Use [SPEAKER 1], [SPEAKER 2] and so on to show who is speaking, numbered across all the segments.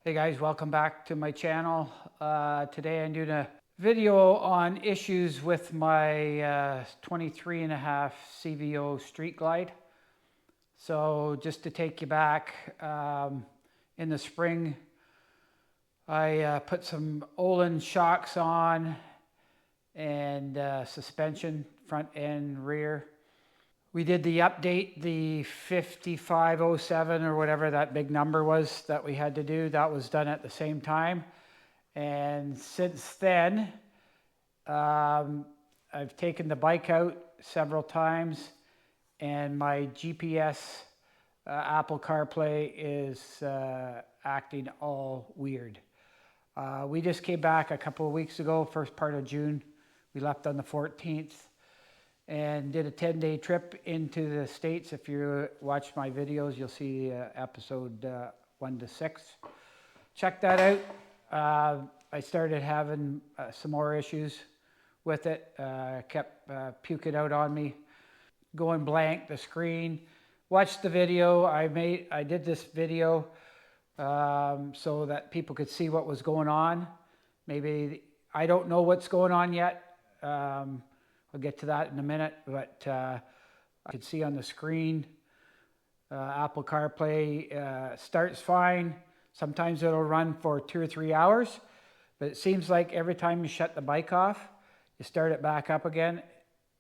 [SPEAKER 1] Hey guys, welcome back to my channel. Today I'm doing a video on issues with my 23.5 CVO Street Glide. So just to take you back, in the spring I put some Olin shocks on and suspension, front and rear. We did the update, the 5507 or whatever that big number was that we had to do. That was done at the same time. And since then, I've taken the bike out several times and my GPS, Apple CarPlay is acting all weird. We just came back a couple of weeks ago, first part of June. We left on the 14th. And did a 10-day trip into the States. If you watch my videos, you'll see episode 1 to 6. Check that out. I started having some more issues with it. Kept puking out on me, going blank, the screen. Watch the video. I did this video so that people could see what was going on. Maybe, I don't know what's going on yet. I'll get to that in a minute, but I can see on the screen, Apple CarPlay starts fine. Sometimes it'll run for 2 or 3 hours, but it seems like every time you shut the bike off, you start it back up again,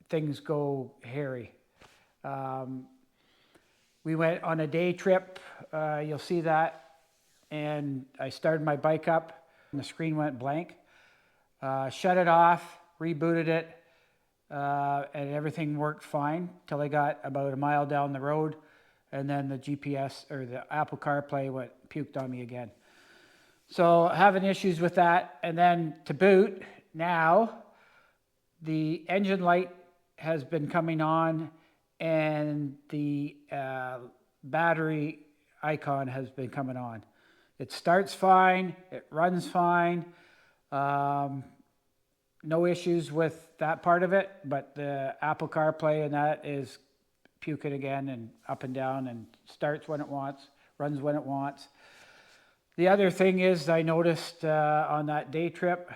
[SPEAKER 1] things go hairy. We went on a day trip, you'll see that, and I started my bike up, and the screen went blank. Shut it off, rebooted it, and everything worked fine till I got about a mile down the road, and then the GPS or the Apple CarPlay puked on me again. So having issues with that, and then to boot, now the engine light has been coming on and the battery icon has been coming on. It starts fine, it runs fine. No issues with that part of it, but the Apple CarPlay and that is puking again and up and down and starts when it wants, runs when it wants. The other thing is I noticed on that day trip,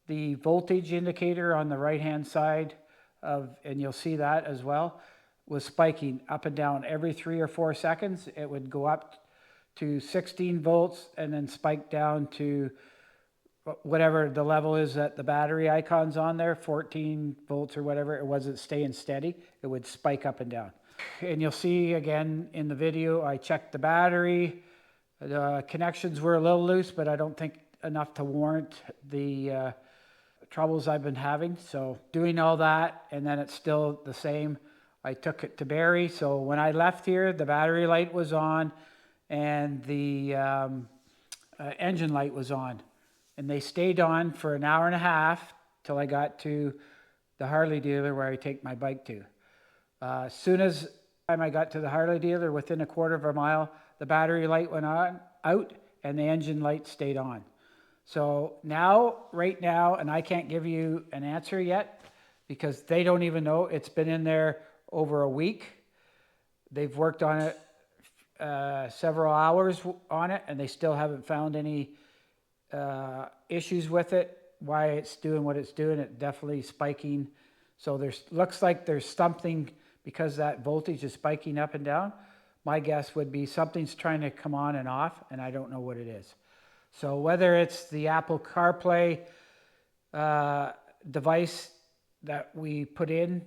[SPEAKER 1] the voltage indicator on the right-hand side and you'll see that as well, was spiking up and down every 3 or 4 seconds. It would go up to 16 volts and then spike down to whatever the level is that the battery icon's on there, 14 volts or whatever. It wasn't staying steady. It would spike up and down. And you'll see again in the video, I checked the battery. The connections were a little loose, but I don't think enough to warrant the troubles I've been having. So doing all that, and then it's still the same. I took it to Barrie. So when I left here, the battery light was on and the engine light was on. And they stayed on for an hour and a half till I got to the Harley dealer where I take my bike to. As soon as I got to the Harley dealer, within a quarter of a mile, the battery light went out and the engine light stayed on. So now, right now, and I can't give you an answer yet because they don't even know. It's been in there over a week. They've worked on it several hours on it and they still haven't found any issues with it, why it's doing what it's doing. It definitely spiking. So looks like there's something, because that voltage is spiking up and down. My guess would be something's trying to come on and off, and I don't know what it is. So whether it's the Apple CarPlay device that we put in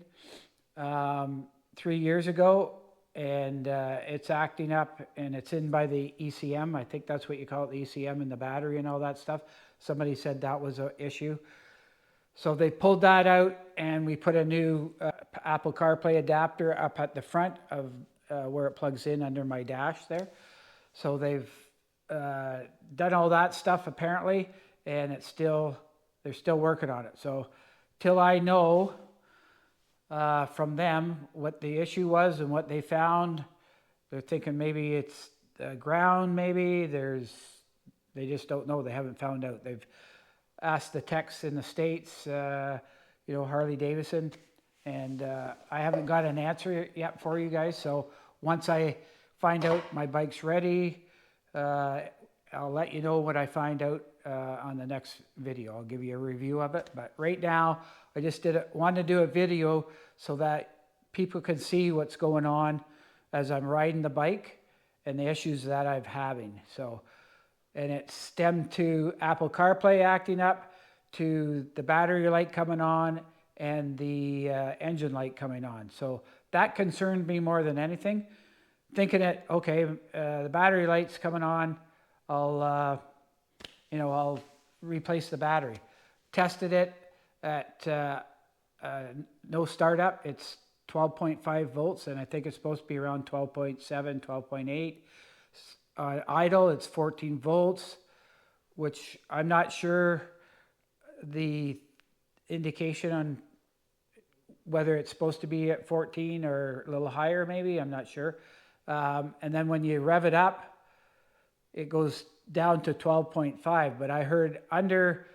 [SPEAKER 1] 3 years ago, and it's acting up, and it's in by the ECM. I think that's what you call it, the ECM, and the battery and all that stuff. Somebody said that was an issue. So they pulled that out, and we put a new Apple CarPlay adapter up at the front of where it plugs in under my dash there. So they've done all that stuff apparently, and they're still working on it. So till I know from them what the issue was and what they found, they're thinking maybe it's the ground, maybe they just don't know. They haven't found out. They've asked the techs in the States, Harley Davidson, and I haven't got an answer yet for you guys. So once I find out my bike's ready, I'll let you know what I find out on the next video. I'll give you a review of it. But right now, I just wanted to do a video so that people can see what's going on as I'm riding the bike and the issues that I'm having. So, and it stemmed to Apple CarPlay acting up, to the battery light coming on, and the engine light coming on. So that concerned me more than anything. Thinking that, okay, the battery light's coming on, I'll replace the battery. Tested it at no startup. It's 12.5 volts, and I think it's supposed to be around 12.7, 12.8. Idle, it's 14 volts, which I'm not sure the indication on whether it's supposed to be at 14 or a little higher maybe, I'm not sure. And then when you rev it up, it goes down to 12.5, but I heard under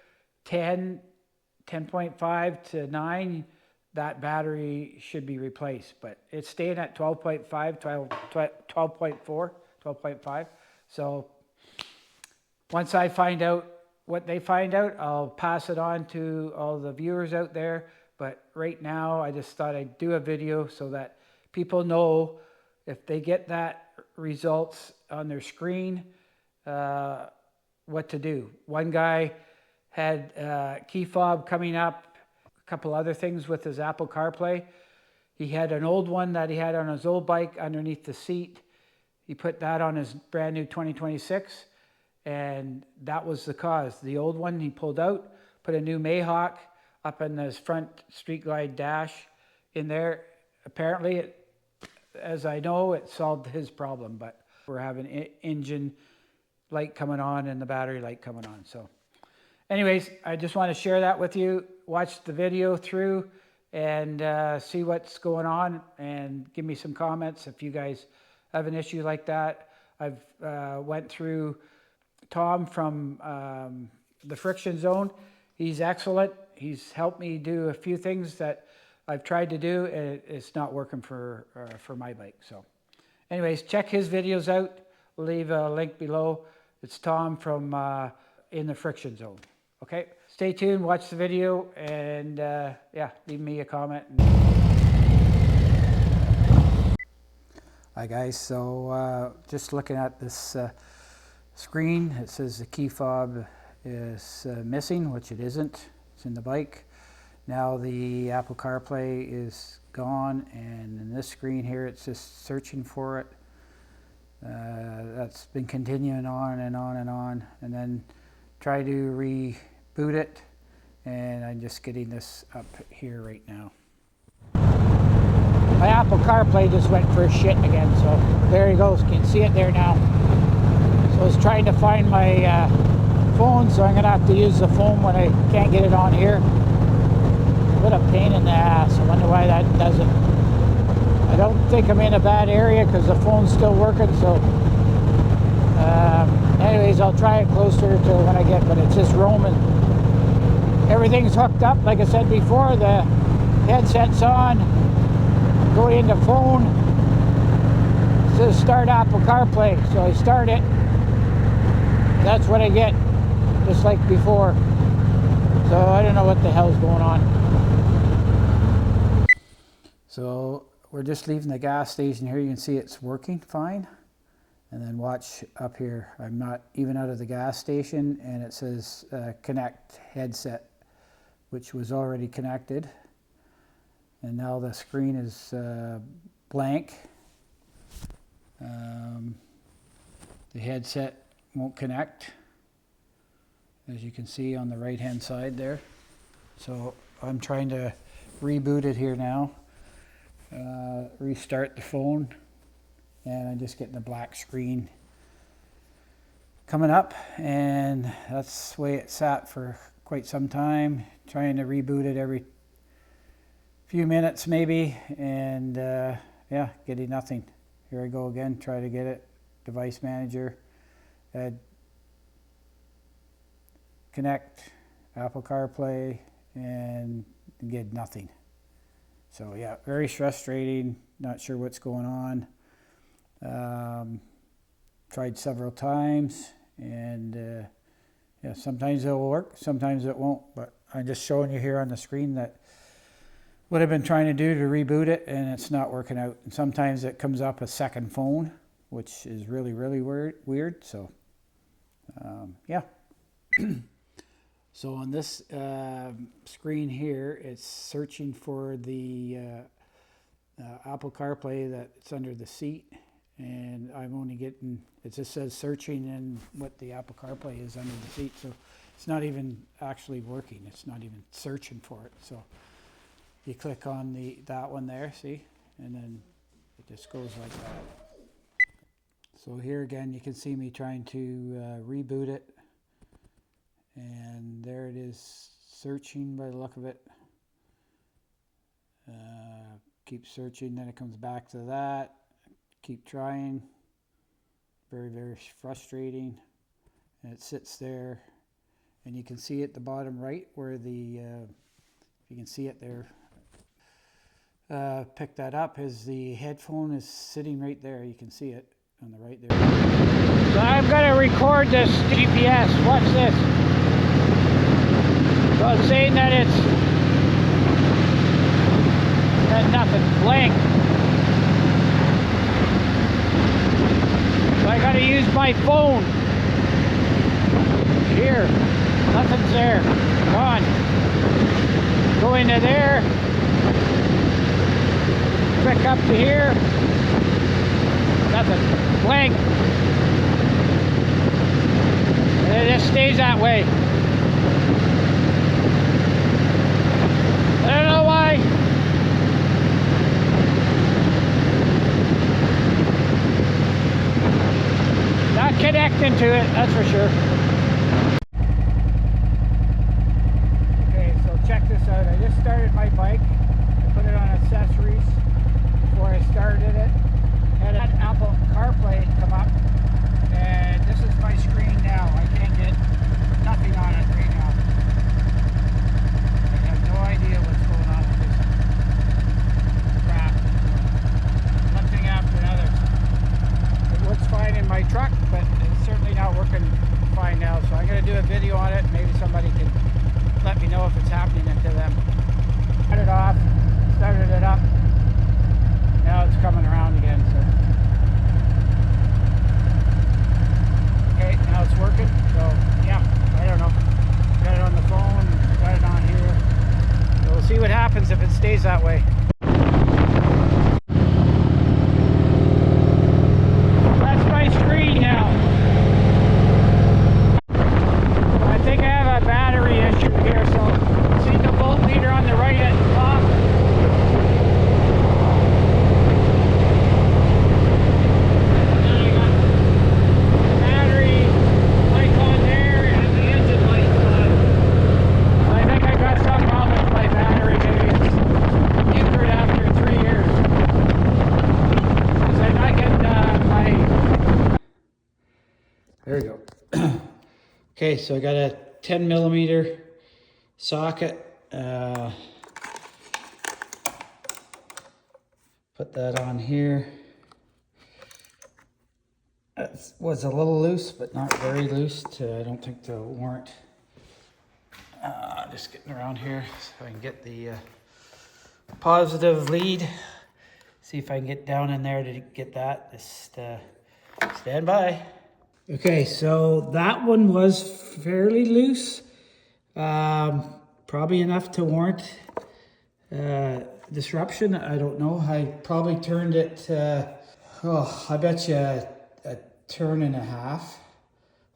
[SPEAKER 1] 10, 10.5 to 9, that battery should be replaced, but it's staying at 12.5, 12.4, 12.5. So once I find out what they find out, I'll pass it on to all the viewers out there. But right now, I just thought I'd do a video so that people know if they get that results on their screen, what to do. One guy had key fob coming up, a couple other things with his Apple CarPlay. He had an old one that he had on his old bike underneath the seat. He put that on his brand new 2026, and that was the cause. The old one he pulled out, put a new Mayhawk up in his front Street Glide dash in there. Apparently, as I know, it solved his problem, but we're having engine light coming on and the battery light coming on. So anyways, I just want to share that with you. Watch the video through and see what's going on, and give me some comments if you guys have an issue like that. I've went through Tom from the Friction Zone. He's excellent. He's helped me do a few things that I've tried to do, and it's not working for my bike. So anyways, check his videos out. We'll leave a link below. It's Tom from in the Friction Zone. Okay, stay tuned, watch the video, and yeah, leave me a comment. Hi guys, so just looking at this screen, it says the key fob is missing, which it isn't. It's in the bike. Now the Apple CarPlay is gone, and in this screen here, it's just searching for it. That's been continuing on and on and on, and then try to reboot it, and I'm just getting this up here right now. My Apple CarPlay just went for shit again, so there he goes. You can see it there now. So I was trying to find my phone, so I'm going to have to use the phone when I can't get it on here. What a pain in the ass. I wonder why that doesn't. I don't think I'm in a bad area because the phone's still working, so anyways, I'll try it closer to when I get, but it's just roaming. Everything's hooked up, like I said before. The headset's on. Go into phone. It says start Apple CarPlay, so I start it. That's what I get, just like before. So I don't know what the hell's going on. So we're just leaving the gas station here. You can see it's working fine. And then watch up here. I'm not even out of the gas station, and it says connect headset, which was already connected. And now the screen is blank. The headset won't connect, as you can see on the right hand side there. So I'm trying to reboot it here now. Restart the phone, and I'm just getting the black screen coming up, and that's the way it sat for quite some time, trying to reboot it every few minutes maybe, and yeah, getting nothing. Here I go again, try to get it. Device manager, connect Apple CarPlay, and get nothing. So yeah, very frustrating, not sure what's going on. Tried several times, And yeah, sometimes it'll work, sometimes it won't. But I'm just showing you here on the screen that what I've been trying to do to reboot it, and it's not working out. And sometimes it comes up a second phone, which is really, really weird. So, yeah. So on this screen here, it's searching for the Apple CarPlay that's under the seat. And I'm only getting, it just says searching and what the Apple CarPlay is under the seat. So it's not even actually working. It's not even searching for it. So you click on that one there, see? And then it just goes like that. So here again, you can see me trying to reboot it. And there it is, searching by the look of it. Keep searching, then it comes back to that. Keep trying. Very, very frustrating. And it sits there. And you can see at the bottom right where the, if you can see it there, pick that up, is the headphone is sitting right there. You can see it on the right there. So I'm going to record this GPS. Watch this. So it's saying that it's nothing, blank. So I got to use my phone. Here, nothing's there. Gone. Go into there. Click up to here. Nothing. Blank. And it just stays that way. I don't know why. Not connecting to it, that's for sure. Okay, so check this out. I just started my bike. I put it on accessories before I started it. Had an Apple CarPlay come up, and this is my screen now. I can't get nothing on it right now. I have no idea what's going on with this crap. One thing after another. It works fine in my truck, but it's certainly not working fine now. So I'm going to do a video on it. Maybe somebody can let me know if it's happening to them. Cut it off, started it up. Now it's coming around again. So. Okay, now it's working. So yeah, I don't know. Got it on the phone, got it on here. So we'll see what happens if it stays that way. That's my screen now. I think I have a battery issue here. So see the voltmeter on the right at the top. There we go. Okay, so I got a 10 millimeter socket. Put that on here. It was a little loose, but not very loose. I don't think to warrant. Just getting around here so I can get the positive lead. See if I can get down in there to get that. Just stand by. Okay, so that one was fairly loose, probably enough to warrant disruption. I don't know. I probably turned it, I bet you a turn and a half,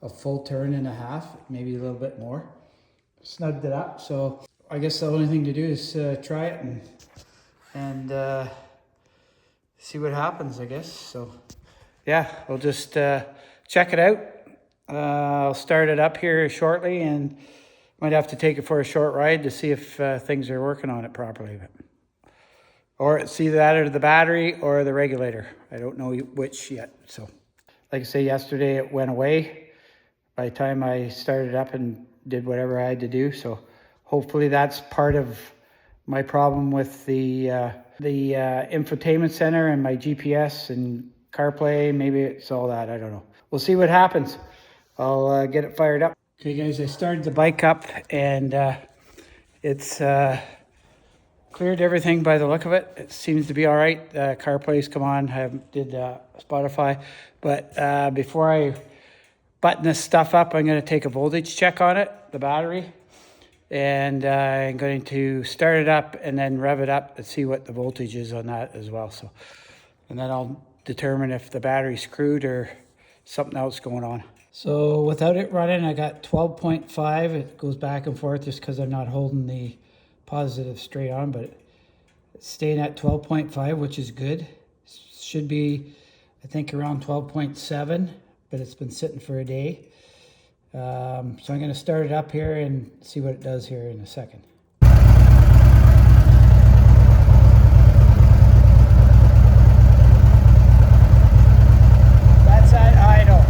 [SPEAKER 1] a full turn and a half, maybe a little bit more. Snugged it up. So I guess the only thing to do is try it and see what happens, I guess. So yeah, we'll just check it out. I'll start it up here shortly and might have to take it for a short ride to see if things are working on it properly. Or it's either that or the battery or the regulator. I don't know which yet. So like I say, yesterday it went away by the time I started up and did whatever I had to do. So hopefully that's part of my problem with the infotainment center and my GPS and CarPlay. Maybe it's all that, I don't know. We'll see what happens. I'll get it fired up. Okay guys, I started the bike up and it's cleared everything by the look of it. It seems to be all right. CarPlay's come on. I did Spotify. But before I button this stuff up, I'm going to take a voltage check on it, the battery. And I'm going to start it up and then rev it up and see what the voltage is on that as well. So, and then I'll determine if the battery's screwed or something else going on. So without it running, I got 12.5. It goes back and forth just because I'm not holding the positive straight on, but it's staying at 12.5, which is good. Should be, I think, around 12.7, but it's been sitting for a day. So I'm going to start it up here and see what it does here in a second. That's at idle.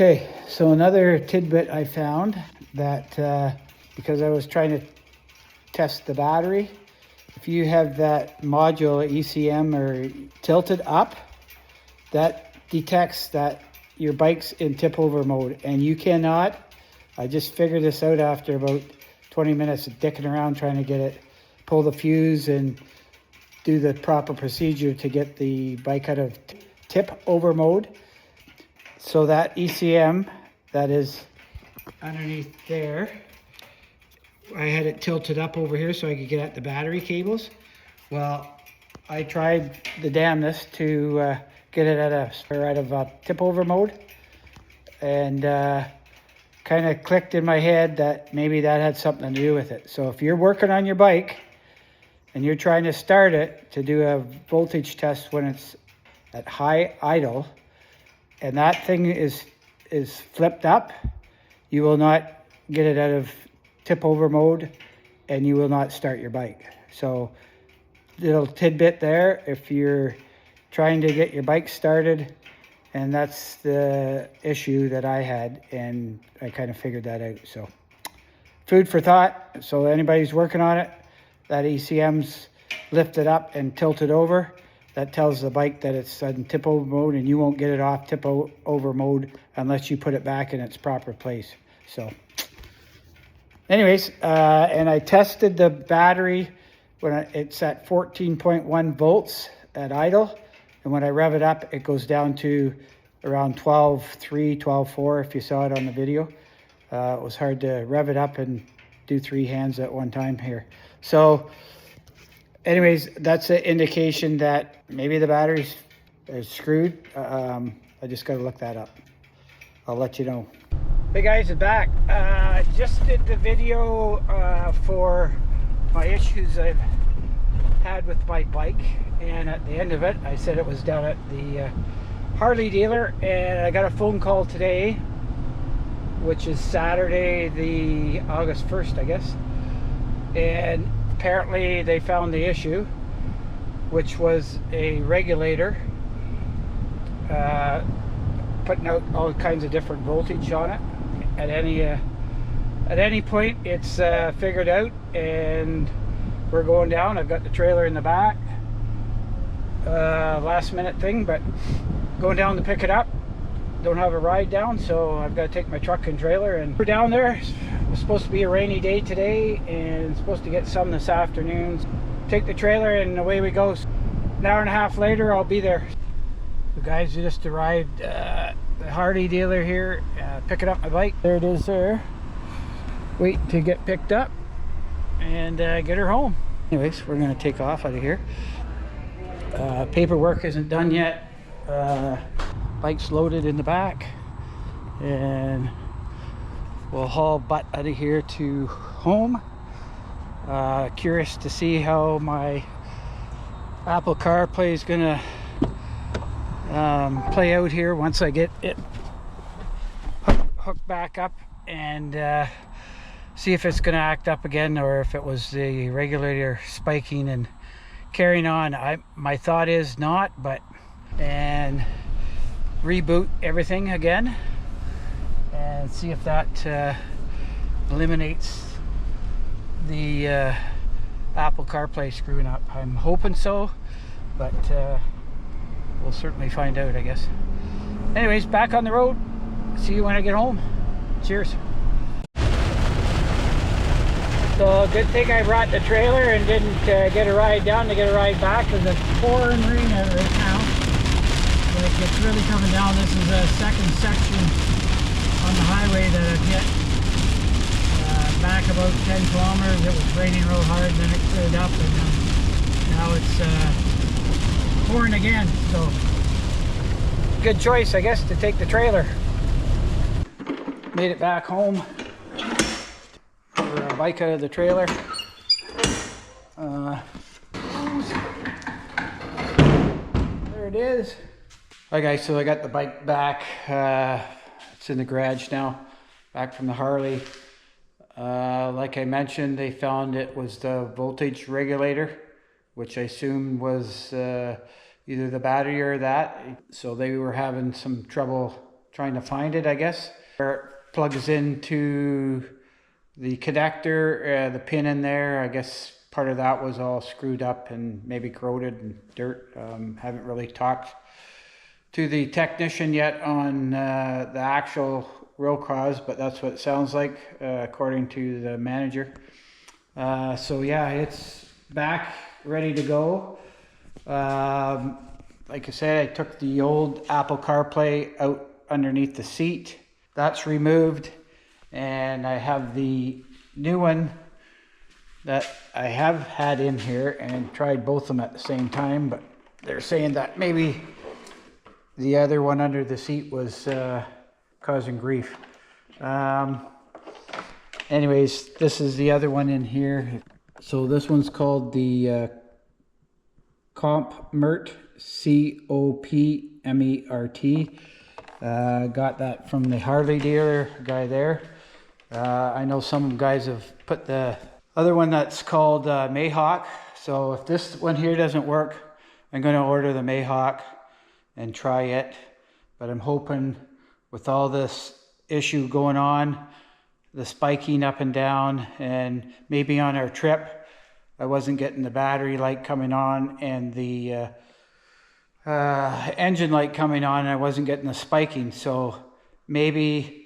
[SPEAKER 1] Okay, so another tidbit I found that because I was trying to test the battery, if you have that module ECM or tilted up, that detects that your bike's in tip over mode, and you cannot. I just figured this out after about 20 minutes of dicking around trying to get it, pull the fuse and do the proper procedure to get the bike out of tip over mode. So that ECM that is underneath there, I had it tilted up over here so I could get at the battery cables. Well, I tried the damnedest to get it out of tip over mode, and kind of clicked in my head that maybe that had something to do with it. So if you're working on your bike and you're trying to start it to do a voltage test when it's at high idle, and that thing is flipped up, you will not get it out of tip over mode and you will not start your bike. So little tidbit there, if you're trying to get your bike started, and that's the issue that I had, and I kind of figured that out. So food for thought. So anybody's working on it, that ECM's lifted up and tilted over. That tells the bike that it's in tip over mode, and you won't get it off tip over mode unless you put it back in its proper place. So anyways, and I tested the battery when it's at 14.1 volts at idle. And when I rev it up, it goes down to around 12.3, 12.4 if you saw it on the video. It was hard to rev it up and do 3 hands at one time here. So anyways, that's an indication that maybe the battery's screwed. I just got to look that up. I'll let you know. Hey guys, I'm back. Just did the video for my issues I've had with my bike, and at the end of it I said it was down at the Harley dealer, and I got a phone call today, which is Saturday the August 1st, I guess, and apparently they found the issue, which was a regulator putting out all kinds of different voltage on it. At any point it's figured out, and we're going down. I've got the trailer in the back, last minute thing, but going down to pick it up. Don't have a ride down, so I've got to take my truck and trailer, and we're down there. It's supposed to be a rainy day today, and supposed to get some this afternoon. Take the trailer and away we go. An hour and a half later I'll be there. The guys just arrived at the Harley dealer here, picking up my bike. There it is there. Wait to get picked up and get her home. Anyways, we're going to take off out of here. Paperwork isn't done yet. Bike's loaded in the back, and we'll haul butt out of here to home. Curious to see how my Apple CarPlay is gonna play out here once I get it hooked back up and see if it's going to act up again or if it was the regulator spiking and carrying on. My thought is not, but and reboot everything again and see if that eliminates the Apple CarPlay screwing up. I'm hoping so, but we'll certainly find out, I guess. Anyways, back on the road. See you when I get home. Cheers. So good thing I brought the trailer and didn't get a ride down to get a ride back, because it's pouring rain out right now. Like, it's really coming down. This is a second section on the highway that I've hit. Back about 10 kilometers it was raining real hard, then it cleared up, and now it's pouring again. So good choice, I guess, to take the trailer. Made it back home. We're a bike out of the trailer. There it is. Hi guys, so I got the bike back. It's in the garage now, back from the Harley. Like I mentioned, they found it was the voltage regulator, which I assumed was either the battery or that. So they were having some trouble trying to find it, I guess. Where it plugs into the connector, the pin in there, I guess part of that was all screwed up and maybe corroded and dirt. Haven't really talked to the technician yet on the actual real cause, but that's what it sounds like according to the manager. So yeah, it's back, ready to go. Like I said, I took the old Apple CarPlay out underneath the seat. That's removed, and I have the new one that I have had in here and tried both of them at the same time, but they're saying that maybe the other one under the seat was causing grief. Anyways, this is the other one in here. So this one's called the COPMERT, COPMERT. Got that from the Harley dealer guy there. I know some guys have put the other one that's called Mayhawk. So if this one here doesn't work, I'm going to order the Mayhawk and try it. But I'm hoping with all this issue going on, the spiking up and down, and maybe on our trip I wasn't getting the battery light coming on and the engine light coming on, and I wasn't getting the spiking. So maybe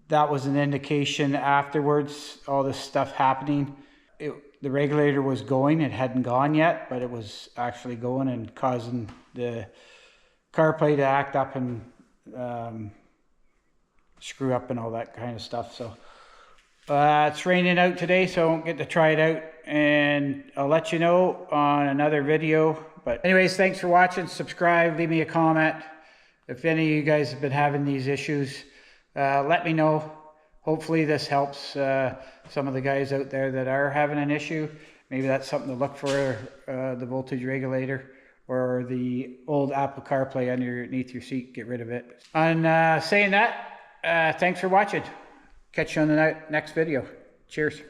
[SPEAKER 1] that was an indication afterwards, all this stuff happening. The regulator was going, it hadn't gone yet, but it was actually going and causing the CarPlay to act up and screw up and all that kind of stuff. So it's raining out today, so I won't get to try it out, and I'll let you know on another video. But anyways, thanks for watching. Subscribe, leave me a comment. If any of you guys have been having these issues, let me know. Hopefully this helps some of the guys out there that are having an issue. Maybe that's something to look for, the voltage regulator or the old Apple CarPlay underneath your seat. Get rid of it. And saying that, thanks for watching. Catch you on the next video. Cheers.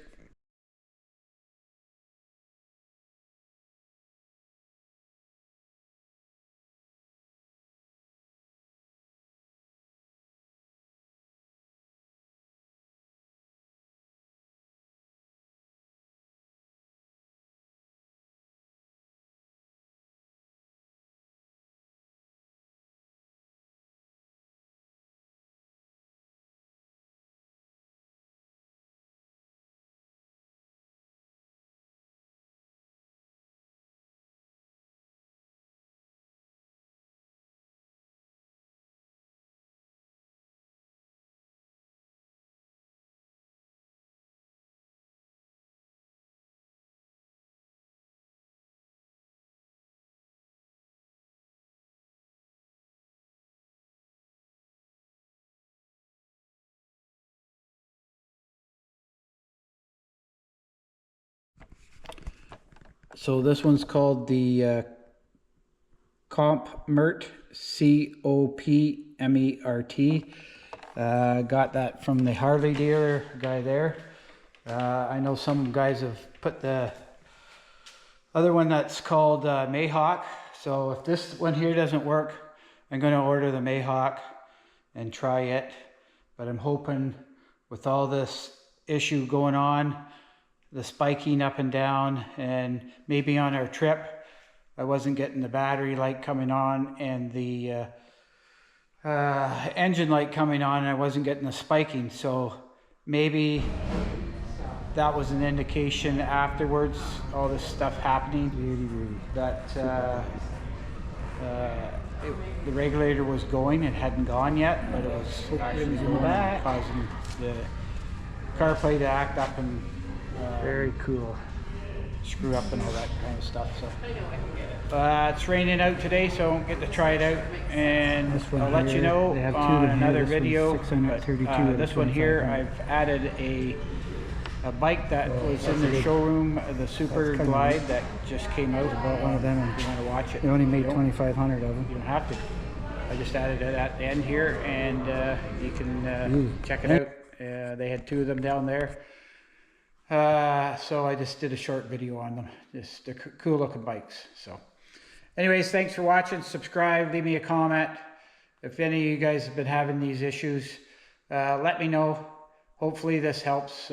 [SPEAKER 1] So this one's called the COPMERT, COPMERT. Got that from the Harley dealer guy there. I know some guys have put the other one that's called Mayhawk. So if this one here doesn't work, I'm going to order the Mayhawk and try it. But I'm hoping with all this issue going on, the spiking up and down, and maybe on our trip, I wasn't getting the battery light coming on and the engine light coming on, and I wasn't getting the spiking. So maybe that was an indication afterwards, all this stuff happening, that the regulator was going. It hadn't gone yet, but it was actually going and causing the CarPlay to act up and very cool, screw up and all that kind of stuff. So it's raining out today, so I won't get to try it out, and I'll let you know on another video. But, this one here, I've added a bike that was in the showroom, the Super Glide that just came out.
[SPEAKER 2] Bought one of them, and
[SPEAKER 1] if you want to watch it,
[SPEAKER 2] they only made 2,500 of them.
[SPEAKER 1] You don't have to. I just added it at the end here, and you can check it out. They had 2 of them down there. So I just did a short video on them. Just they're cool looking bikes. So anyways, thanks for watching. Subscribe, leave me a comment. If any of you guys have been having these issues, let me know. Hopefully this helps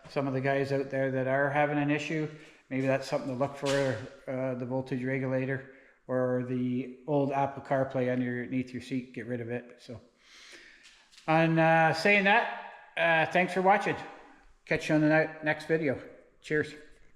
[SPEAKER 1] some of the guys out there that are having an issue. Maybe that's something to look for, the voltage regulator or the old Apple CarPlay underneath your seat. Get rid of it. So on saying that, thanks for watching. Catch you on the next video. Cheers.